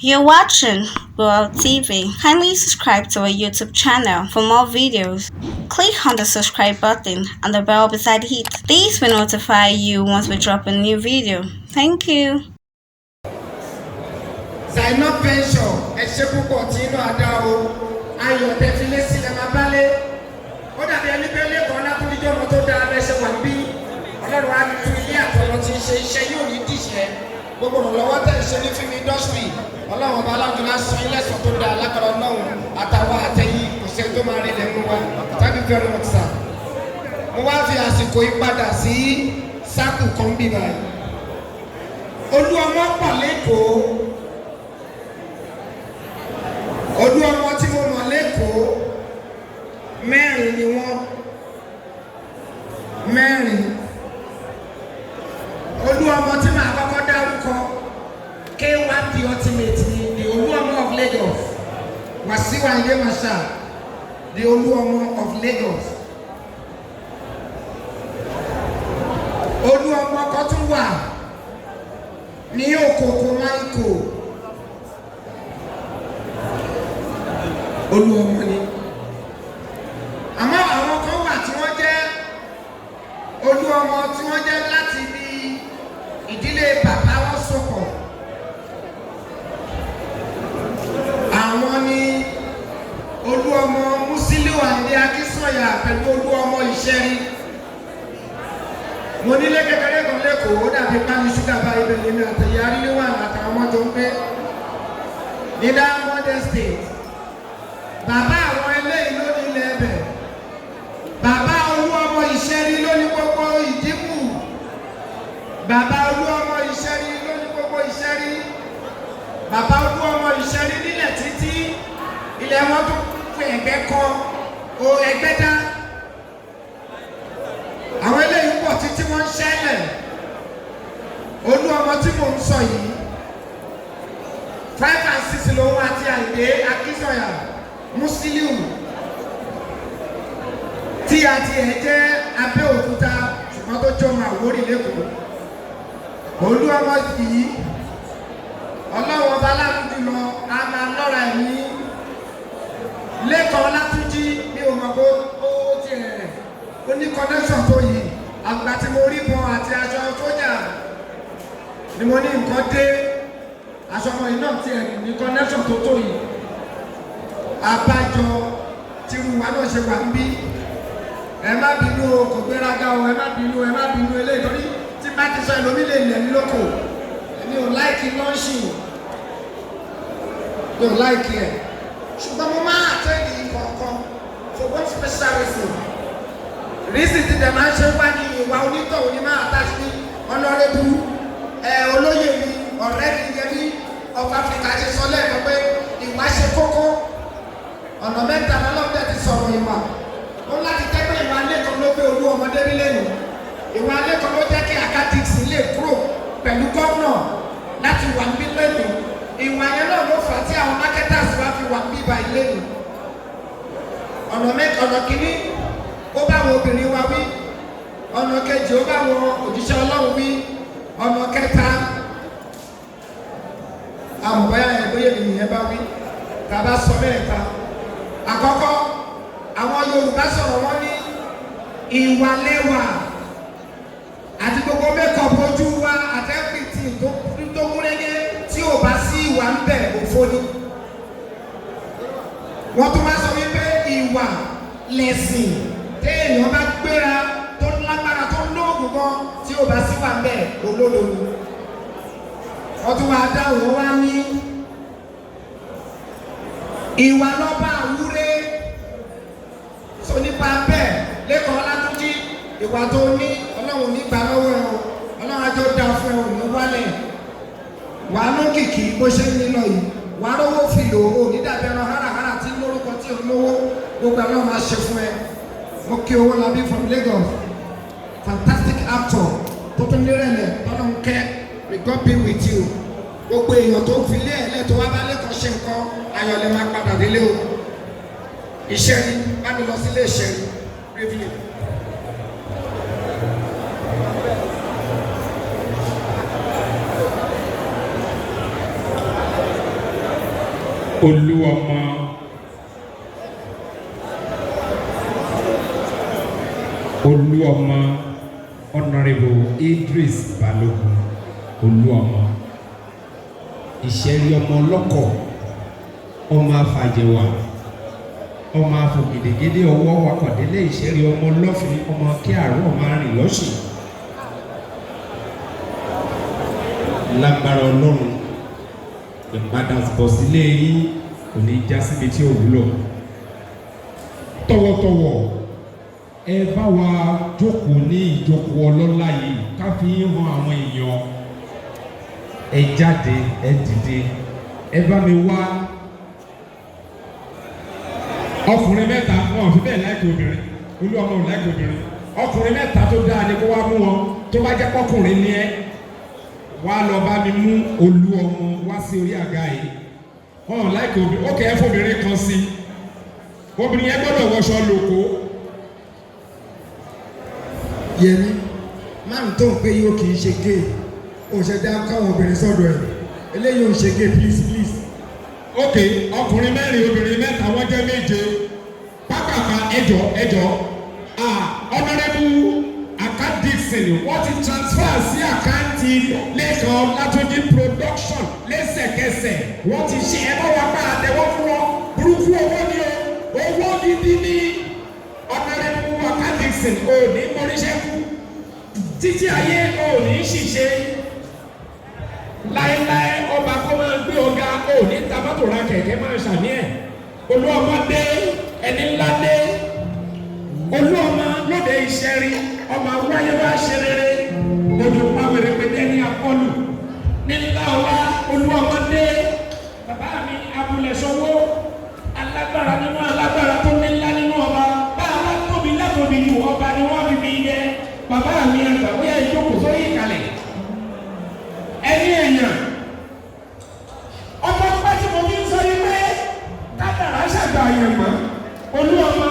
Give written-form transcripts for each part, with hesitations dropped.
You're watching World TV. Kindly subscribe to our YouTube channel for more videos. Click on the subscribe button and the bell beside it. These will notify you once we drop a new video. Thank you. Zainab pension ẹ ṣé púpọ̀ tí inú àdá o ayọ̀ tẹ̀fílẹ̀ sílẹ̀ máa bálẹ̀ ó dàbí ẹni pé lẹ́kọ̀ọ́ lákúndíjọ́ ọmọ tó dáa lẹ́sẹ̀ wà bí ọlọ́run á tún ilé àtọ̀nà tí ń ṣe iṣẹ́ yóò ní díṣẹ́ gbogbo ìrànlọ́wọ́ tẹ̀ ń ṣe ní fíìmù indọ́sítírì ọlọ́run ọba aláǹdùnà sọ ilé ẹ̀sán tó dáa lákàrọ̀ náà àtàwọn àtẹ̀yìn kò sẹ́ni tó máa rí lẹ́nu wa thank you very much sir. mo wá fi àsìkò yìí padà sí sáàkù kan bí báyìí olú ọmọ pọ̀ lẹ́kọ̀ọ́ olú ọmọ tí mo mọ̀ lẹ́kọ̀ọ́ mẹ́rin ni wọ́n mẹ́rin olú ọmọ tí màá kọ́kọ́ dárúkọ K1 the ultimate ni the olú ọmọ of Lagos Wasiu Ayinde Marshal the olú ọmọ of Lagos olú ọmọ kan tún wà ní Okoko Maiko olú ọmọ ni àmọ́ àwọn kan wà tí wọ́n jẹ́ olú ọmọ tí wọ́n jẹ́ láti bí ìdílé bàbá wọn sọ̀kọ̀ àwọn ni olú ọmọ Musiliu Ayinde Akínsànyà pẹ̀lú olú ọmọ Ìṣẹ́rí mo nílé kékeré kan lẹ́kọ̀ọ́ ó dàbí pálí ṣúgà bá ibẹ̀ lèmi àtẹ̀yà aríléwà àtàwọn ọmọ tó ń gbé ní Diamond Estate bàbá àwọn eléyìí ló ní ilẹ̀ ẹbẹ̀ bàbá olú ọmọ Ìṣẹ́rí ló ní gbogbo Ìdìbò bàbá olú ọmọ Ìṣẹ́rí ló ní gbogbo Ìṣẹ́rí bàbá olú ọmọ Ìṣẹ́rí nílẹ̀ títí ilẹ̀ wọn tó fún ẹgbẹ́ kan o ẹgbẹ́ dá àwọn eléyìí pọ̀ títí wọ́n ń ṣẹlẹ̀ olú ọmọ tí mò ń sọ yìí 5 and 6 lòun àti Àyìndé Akínsànyà Musiliu tí a ti ẹ̀ jẹ́ Abẹ́òkúta ṣùgbọ́n tó jọ máa wórí lẹ́kọ̀ọ́ olú ọmọ yìí ọlọ́wọ́ ọba Látúnjí lọ a máa lọ́ra ẹ̀mí Lẹ́kọ̀ọ́ Látúnjí ní òmàgbó ó tiẹ̀ ó ní connection tó yìí àgbà tí mo rí bọ́n àti aṣọ sójà ni mo ní nǹkan dé aṣọ ọmọ yìí náà tiẹ̀ ní connection tó tó yìí abájọ tírú wa náà ṣe wà ń bí ẹ má bínú o kò gbéraga o ẹ má bínú eléyìí torí tí bá ti sọ ẹlòmí lè lẹ̀ ní lóko èmi ò láìkí lọ́ọ̀ṣì mi ò láìkí ẹ̀ ṣùgbọ́n mo máa àtẹ́ẹ̀dì kọ̀ọ̀kan for one special reason reason ti dẹ̀ máa ń ṣe wá ní ìwà onítọ̀ òní máa àtàṣí ní ọlọ́rẹ́bù olóyè mi ọ̀rẹ́ mi yẹ ní of Africa ṣe sọ lẹ́ẹ̀kan pé ìwà ṣe kókó ọ̀nà mẹ́ta lọ́lọ́dẹ ti sọ̀rọ̀ ìwà ó láti jẹ́ pé ìwà lẹ́kọ̀ọ́ ló gbé olú ọmọdé rí lẹ́nu ìwà lẹ́kọ̀ọ́ ló jẹ́ kí academics lè kúrò pẹ̀lú gómìnà láti wà níbí lẹ́nu ìwà yẹn náà ló fà á tí àwọn marketers wá fi wà níbí báyìí lẹ́nu ọ̀nà kìíní ó bá wọn obìnrin wa wí ọ̀nà kejì ó bá wọn òjíṣẹ́ Ọlọ́run wí ọ̀nà kẹta àmọ̀báyà ẹ̀ bóyá ènìyàn bá wí tàbá sọ mẹ́ta àkọ́kọ́ àwọn Yorùbá sọ̀rọ̀ wọ́n ní ìwà lẹ́wà àti gbogbo mẹ́kọ̀ọ̀pù ojú wa àtẹ́pìtì tó múrẹ́yẹ tí ò bá sí ìwà ń bẹ̀ òfo ni wọ́n tún wá sọ wípé ìwà lẹ̀sìn téèyàn bá gbéra tó lágbára tó lóògùn gan tí ò bá sí ìwà ń bẹ̀ olódo ni wọ́n tún wá dáhùn wọ́n wá ní ìwà lọ́ba àwúrẹ́ so nípa bẹ́ẹ̀ Lẹ́kọ̀ọ́ Látúnjí ìwà tó ní Ọlọ́run nígbà lọ́wọ́ ẹ̀ o Ọlọ́run àjọ dá fún ẹ̀ òní wálẹ̀ wà á lókìkí bó ṣe ń nílò yìí wà á rówó fìlò o nídàbẹ̀rẹ̀ háràhárà tí lórúkọ tí ò lówó gbogbo àwọn máa ṣe fún ẹ mo kí Owólabí from Lagos fantastic actor tó tún nírẹ̀lẹ̀ Ọlọ́run kẹ́ may God be with you gbogbo èèyàn tó fi lé ẹ̀lẹ́ tó wá bá Lẹ́kọ̀ọ́ ṣe nǹkan ayọ̀lẹ̀ máa padà délé o Ìṣẹ́rí bá mi lọ sílé Ìṣẹ́rí briefly. Olúọmọ Honorable Idris Balogun Olúọmọ ìṣẹ́rí ọmọ ọlọ́kọ̀ ọmọ afàjẹwà ọmọ afògèdègèdè ọwọ́ wakọ̀délé ìṣẹ́rí ọmọ lọ́fìn ọmọ kí àárọ̀ ọmọ arìn lọ́sìn lágbára Ọlọ́run ìpadà bọ̀ sílé yín kò ní já síbi tí ò wúlò tọwọ́tọwọ́ ẹ bá wa jókòó ní ìjókòó ọlọ́lá yìí ká fi hàn àwọn èèyàn ẹ jáde ẹ dìde ẹ bá mi wá ọkùnrin mẹ́ta wọn ò fi bẹ́ẹ̀ láìkí obìnrin Olúọmọ ò láìkí obìnrin ọkùnrin mẹ́ta tó dáa ni kó wá mú wọn tó bá jẹ́ pọ́kùnrin ni ẹ wá lọ bá mi mú Olúọmọ wá sí orí àga yìí wọn ò láìkí obìnrin ó kẹ́ ẹ fóbìnrin kan sí obìnrin yẹn gbọ́dọ̀ wọṣọ lóko. Yẹmi máa ń tó ń pé yóò kì í ṣe gay ó ṣe dá káwọn obìnrin sọ́dọ̀ ẹ̀ eléyìí ò ń ṣe gay please. ok ọkùnrin mẹ́rin obìnrin mẹ́ta wọ́n jẹ́ méje pápákọ̀ ẹjọ́ Honorable Aka Dixon wọ́n ti transfer sí àkáǹtì Lẹ́kan Látúnjí production lẹ́sẹ̀kẹsẹ̀ wọ́n ti ṣe ẹ bá wà bá àtẹwọ́ fún wọn burúkú owó ni o owó gidi ni Honorable Aka Dixon ò ní mọ́ríṣẹ́kù títí ayé ò ní ṣìṣe láéláé ọba kọ́ máa ń gbé ọ̀gá ò ní tabato ra kẹ̀kẹ́ máa ṣàní ẹ̀ Olúọmọ dé ẹni ńlá dé Olúọmọ lóde ìṣẹ́rí ọmọ wáyé wá ṣe rere ojú pàwẹ̀rẹ̀ pété ní akọlù nílá ọlá Olúọmọ dé bàbá mi abúlé sọwọ́ alágbára nínú alágbára tó nílá nínú ọba bá alátóbi látòbí ju ọba ni wọ́n fi mi yẹ bàbá mi ẹgbà bóyá ìjókòó sórí ìkàlẹ̀ ẹni èèyàn ọmọ pẹ́ tí mo fi ń sọ yí pé kádàrá ṣàgbà yẹn mọ́ Olúọmọ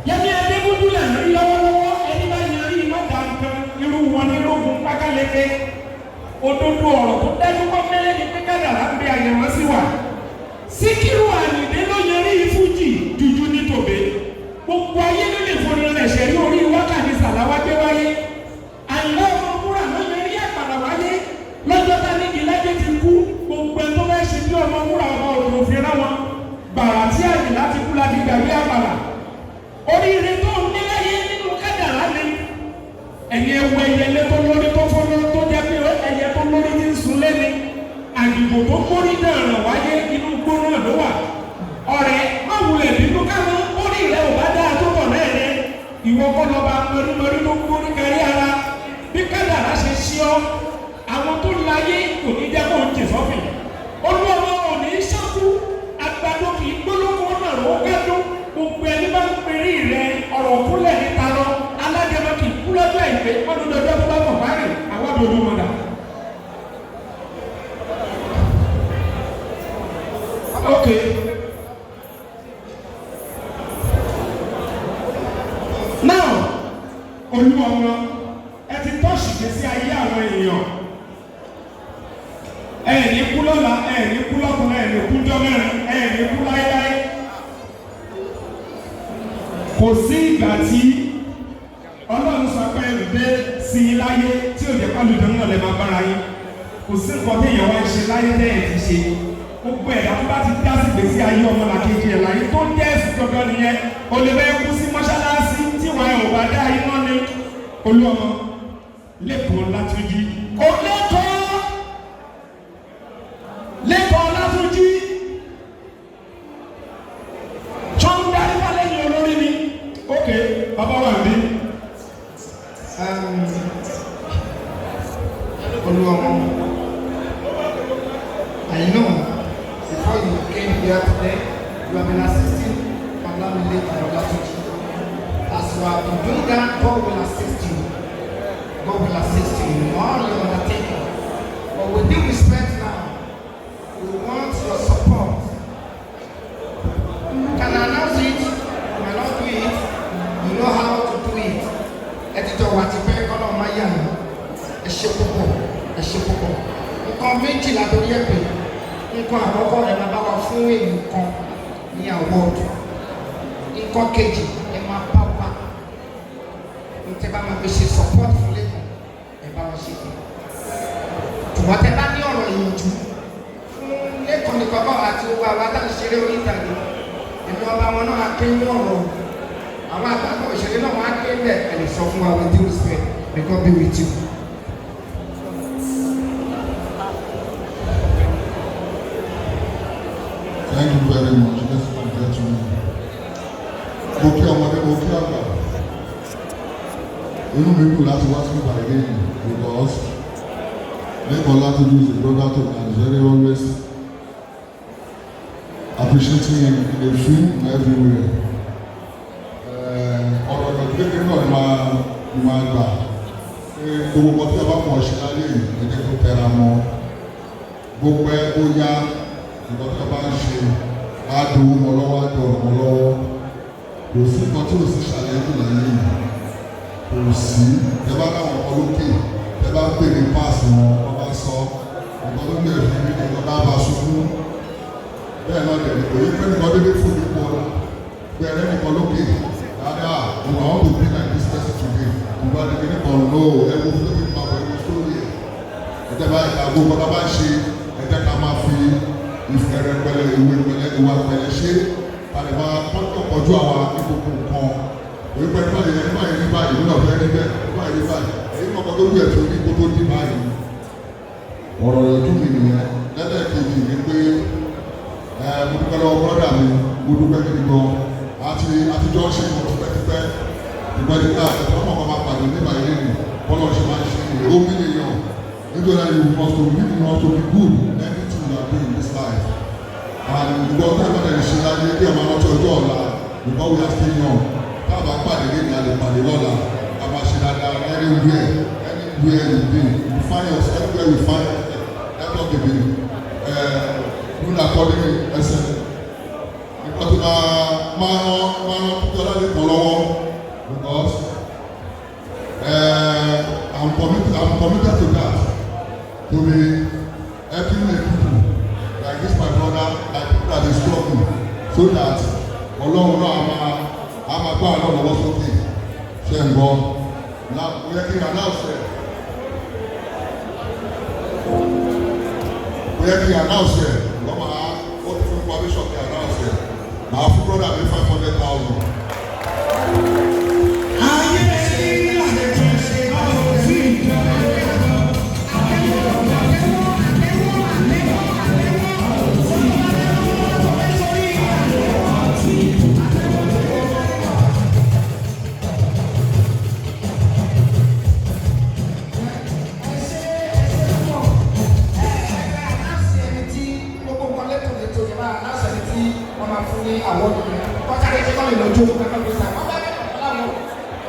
Yẹmí Adégúndú là ń rí lọ́wọ́lọ́wọ́ ẹni bá yan rí mọ́ta nǹkan irú wọn ní lóògùn pákáleke òdodo ọ̀rọ̀ tó dájú kọ́ fẹ́lẹ́ ni pé kádàrá ń bẹ àyẹ̀wò sí wa Síkírù Àyìndé ló yan rí fújì jùjú ní tòbé gbogbo ayé ló lè fọnà rẹ̀ ṣẹ̀rí orí wákàtí sàláwá gbé wáyé àyìnlá ọmọ múra ló yan rí àpàdà wáyé lọ́jọ́ tá ní ìlẹ́jẹ̀ ti kú gbogbo ẹ̀ tó fẹ́ ṣe bí ọmọ múra ọmọ òdòdó fi rán wọn bàrà tí àyìnlá ti kú láti gbàgbé àpàdà oríire tó ń níláyé nínú kádàrá ni ẹ̀yẹ wọ ẹyẹlé tó lórí tó fọ́nà tó jẹ́ pé ẹyẹ tó lórí ti ń sun lẹ́ni àdìgbò tó kórì náà ràn wáyé inú gbóná ló wà ọ̀rẹ́ má wulẹ̀ bínú káwọn orí rẹ̀ ò bá dáa tó bọ̀ náà rẹ̀ ìwọ kọ́ lọ́ba mọ̀rímọ̀rí ló kórì kárí ara bí kádàrá ṣe ṣí ọ àwọn tó láyé kò ní jẹ́ kó ń jẹ sọ́fìn Olúọmọ ò ní ṣáku àgbàdo kì í gbólógbó náà ló kẹ́dùn gbogbo ẹni bá ń perí rẹ ọ̀rọ̀ kúlẹ̀ níta lọ alágẹmọ kì í kú lọ́jọ́ ìpè ọdúndọ̀dọ̀ tó bá bọ̀ bárẹ̀ àwọn àdúgbò mọ̀dà. ok now Olúọmọ ẹ ti tọ́ṣì dé sí ayé àwọn èèyàn ẹ ní kú lọ́la ẹ ní kú lọ́kùnrin ẹ ní kú jọ mẹ́rin ẹ ní kú láéláé kò sí ìgbà tí Ọlọ́run sọ pé ẹ̀rùdé sí i láyé tí ò jẹ́ pálùdé náà lè máa bára yín kò sí nǹkan tí èèyàn wá ń ṣe láyé lẹ́yìn ti ṣe gbogbo ẹ̀dá tó bá ti dá sí gbèsè ayé ọmọ làkejì ẹ̀ láyé tó jẹ́ ẹ̀sìn gangan nìyẹn o lè bẹ́ẹ̀ kú sí mọ́ṣáláṣí tí wàá ẹ̀ ò bá dá iná ní Olúọmọ Lẹ́kan Látúnjí Lẹ́kan Látúnjí darí wà lẹ́yìn olórí ni ok bàbá wà ní. Olúọmọ I know before you came here today you have been assisting Olamide Olatuji as you have been doing that God will assist you in all your undertaking but with due respect now we want your support. You can announce it, you might not do it, you know how to do it. Editor wa ti pẹ́ kọ́nà máa yà ní ẹ ṣé púpọ̀. Nǹkan méjì látòrí ẹ̀pẹ̀ nǹkan àkọ́kọ́ ẹ máa bá wa fún èyí kan ní award. Nǹkan kejì ẹ máa bá wa tẹ bá máa fi ṣe support fún lẹ́kọ̀ọ́ ẹ bá wa ṣe kí. Ṣùgbọ́n tẹ bá ní ọ̀rọ̀ ìyànjú fún lẹ́kọ̀ọ́ nìkan bá wa àti owó àwa tá à ń ṣeré orí ìtàgé ẹ̀mí ọba wọn náà ké ní ọ̀rọ̀ àwọn àgbàgbọ́ òṣèré náà wọ́n á ké bẹ̀ ẹ̀ lè sọ fún wa with due respect because be with you. Thank you very much. Let's get to me. Mo kí ọmọdé, mo kí àgbà. Inú mi dùn láti wá sí ìbàdí yìí because Lekan Latuju is a brother to me and is very always appreciating him in the film and everywhere. Ọ̀rọ̀ ìgbésẹ̀ náà ni máa gbà. Gbogbo ọtí ẹ bá mọ̀ ṣe láyé yìí, ẹ̀jẹ̀ tó tẹra mọ́. Gbogbo ẹ ó yá. Nǹkan tí a bá ń ṣe á dùn mọ́ lọ́wọ́ á dùn mọ́ lọ́wọ́ kò sí nǹkan tí ò sí ṣàlẹ́jù lẹ́yìn kò sí ẹ bá láwọn ọkọ lókè ẹ bá pè ní páàsì wọn wọ́n bá sọ nǹkan tó bẹ̀rẹ̀ fún mi nǹkan bá bá ṣubú bẹ́ẹ̀ náà dẹ̀ kò yí pé nǹkan dédé fún mi pọ̀ bẹ̀rẹ̀ nǹkan lókè dáadáa ìwà wọn kò bí like this person today ìwà nìkan nìkan lò ẹ wo fún mi pàpọ̀ ẹ wo sórí ẹ ẹ̀jẹ̀ bá ìgbàgbọ́ kọ́tà bá ṣe ẹ̀jẹ̀ ká máa fi ìfẹ̀rẹ̀ pẹ̀lẹ́ ìwé pẹ̀lẹ́ ìwà pẹ̀lẹ́ ṣe àlèmọ́ pọ́jú àwa ní gbogbo nǹkan òye pẹ̀lú báyìí ẹni báyìí ní báyìí nínú ọ̀fẹ́ ní bẹ́ẹ̀ báyìí ní báyìí èyí mọ̀ kọ́tọ́ wúyẹ̀ tó ní kótó ní báyìí ọ̀rọ̀ rẹ̀ tún mi nìyẹn lẹ́lẹ́kejì ni pé mo dúpẹ́ lọ́wọ́ bọ́dà mi mo dúpẹ́ gidi gan àtijọ́ ṣe mo tipẹ́tipẹ́ ìgbàdìgbà ìfọwọ́mọ̀ kan máa pàdé nígbà yìí nìyí bọ́lá ṣe máa ṣe ó mílíọ̀n nítorí you must to be good in anything you are doing in this life and ìgbọ́ tó ẹgbẹ́ rẹ̀ ṣe láyé kí ẹ̀ máa rántí ọjọ́ ọ̀la because we are still young táàbà pàdé lé ní alẹ́ pàdé lọ́la a máa ṣe dáadáa anywhere you be you find yourself everywhere you find yourself ẹgbẹ́ òkèbè rúnà akọ́dé ẹsẹ̀ nípa tó máa rán títí ọlá lè kàn lọ́wọ́ because I'm committed to that. To be helping the people like this my brother like people that dey struggle so that Ọlọ́run náà a máa gbọ́ àlọ́ lọ́wọ́ sókè ṣe ń bọ́ ó yẹ kí announce lọ́mọ ó ti fún permission kí announce màá fún brother mi 500,000. Àwọn kọ́kàrí tí wọ́n lè lọ jó kankan bí sáà wọ́n bá bẹ́ẹ̀ ọ̀pọ̀láwọ̀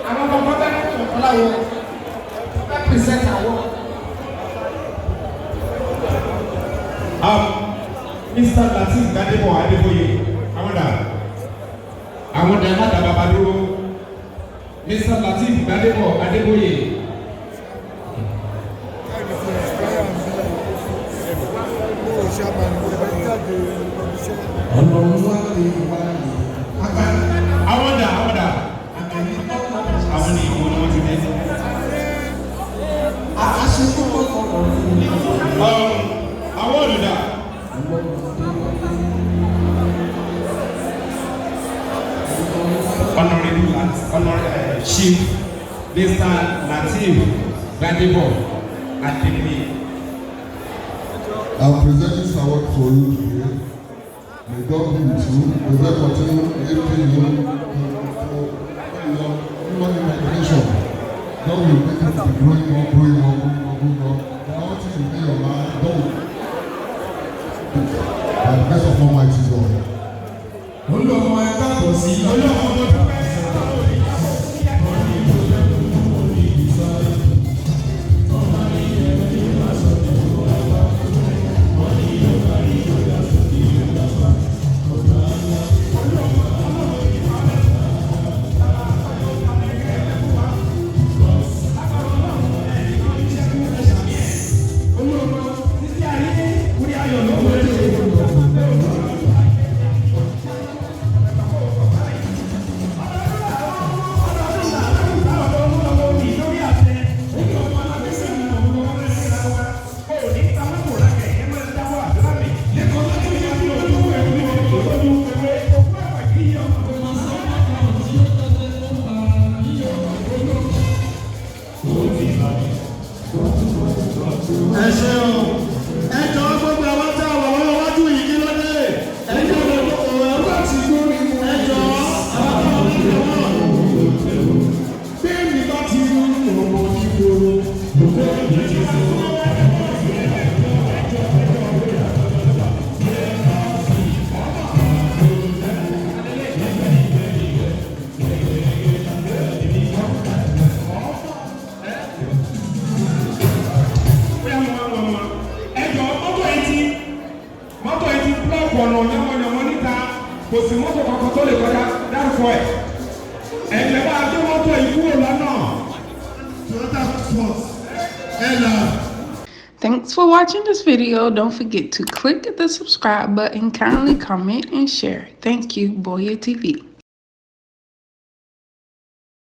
àwọn ọmọ bẹ́ẹ̀ ọ̀pọ̀láwọ̀ bẹ́ẹ̀ pèsèntì àwọ̀. Mr. Lateef Gbadebo Adeboye àwọn dà má dàbà bá dúró Mr. Lateef Gbadebo Adeboye. Àwọn dà àwọn ni ìwọ ni wọ́n ti dé. Àwọn olùdá. Honorable Chief Mr. Lateef Gbadebo Adeboye. I'm presenting this award for you today. May God be with you. May God continue helping you for your imagination. God will make you to be growing more. And all things will be your life. God will. By the grace of Almighty God. Olúwa ẹ káàbọ̀ sí Ọlọ́run ọmọ tó bẹ́ẹ̀. Olúwa títí ayé orí ayọ̀ lọ́wọ́ ẹ̀. ọ̀nà yánmọ́yánmọ́ níta kò sí mọ́tò kankan tó lè kọjá dárúkọ ẹ̀ ẹ̀jẹ̀ bá gbé mọ́tò ìkúrò lọ́nà. Toyota Sports Ella. Thanks for watching this video. Don't forget to click the subscribe button, kindly comment and share. Thank you, Boya TV.